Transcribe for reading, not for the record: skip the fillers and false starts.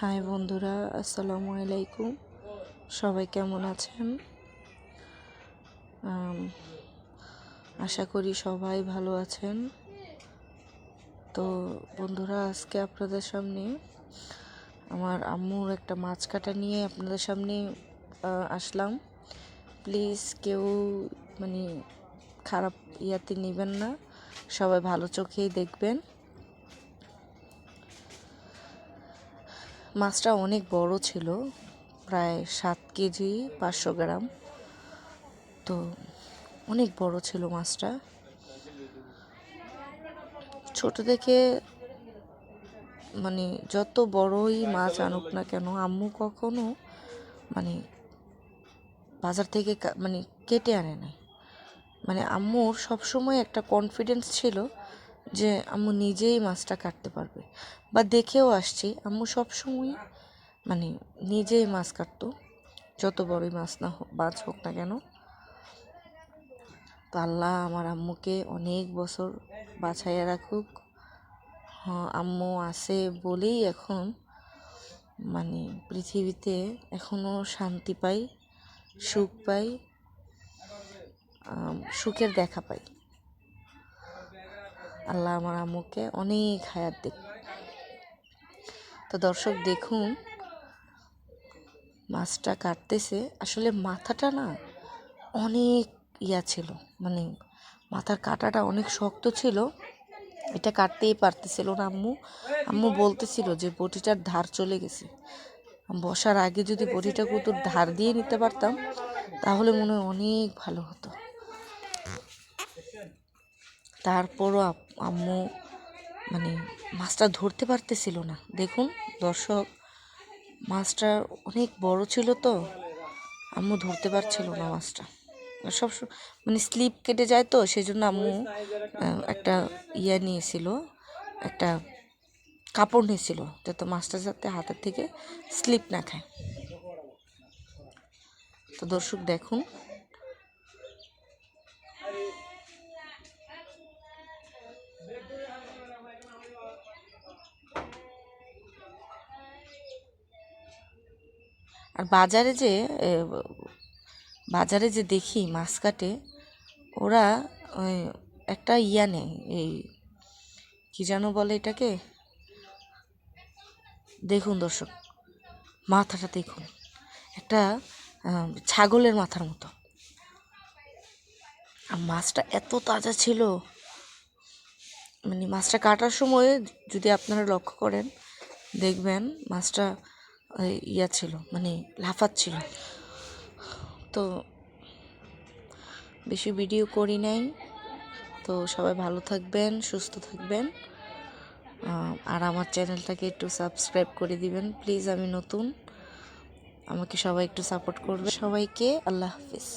High বন্ধুরা, আসসালামু আলাইকুম। সবাই কেমন আছেন? আশা করি সবাই ভালো আছেন। তো বন্ধুরা, আজকে আপনাদের সামনে আমার আম্মুর একটা মাছ কাটা নিয়ে আপনাদের সামনে আসলাম। প্লিজ কেউ খারাপ ইয়াতে নেবেন না, সবাই ভালো চোখেই দেখবেন। মাছটা অনেক বড় ছিল, প্রায় 7 কেজি 500 গ্রাম। তো অনেক বড় ছিল মাছটা। ছোট থেকে যত বড়ই মাছ আনুক না কেন, আম্মু কখনো বাজার থেকে কেটে আনে নাই। আম্মুর সবসময় একটা কনফিডেন্স ছিল যে আম্মু নিজেই মাছটা কাটতে পারবে, বা দেখেও আসছি আম্মু সবসময় নিজেই মাছ কাটতো, যত বড়ই মাছ হোক না কেন। তো আল্লাহ আমার আম্মুকে অনেক বছর বাঁচাইয়া রাখুক। আম্মু আছে বলেই এখন পৃথিবীতে এখনও শান্তি পাই, সুখ পাই, সুখের দেখা পাই। আল্লাহ আমার আম্মুকে অনেক হায়াত দিক। তো দর্শক দেখুন, মাছটা কাটতেছে। আসলে মাথাটা না অনেক ছিল, মাথার কাঁটাটা অনেক শক্ত ছিল, এটা কাটতেই পারতেছিল না আম্মু বলতেছিল যে বটিটার ধার চলে গেছে। বসার আগে যদি বটিটা কুতুর ধার দিয়ে নিতে পারতাম তাহলে মনে হয় অনেক ভালো হতো। তারপরও আম্মু মাছটা ধরতে পারতেছিল না। দেখুন দর্শক, মাছটা অনেক বড় ছিল, তো আম্মু ধরতে পারছিল না মাছটা। সব স্লিপ কেটে যায়, তো সেই জন্য আম্মু একটা নিয়েছিল, একটা কাপড় নিয়েছিল যাতে মাছটা যাতে হাতের থেকে স্লিপ না খায়। তো দর্শক দেখুন, আর বাজারে যে দেখি মাছ কাটে, ওরা একটা নেয়, এই কি যেন বলে এটাকে। দেখুন দর্শক, মাথাটা দেখুন, একটা ছাগলের মাথার মতো। আর মাছটা এত তাজা ছিল, মাছটা কাটার সময় যদি আপনারা লক্ষ্য করেন দেখবেন মাছটা ছিল, লাফাচ্ছিল। তো বেশি ভিডিও করি নাই। তো সবাই ভালো থাকবেন, সুস্থ থাকবেন, আর আমার চ্যানেলটাকে একটু সাবস্ক্রাইব করে দিবেন প্লিজ। আমি নতুন, আমাকে সবাই একটু সাপোর্ট করবে। সবাইকে আল্লাহ হাফিজ।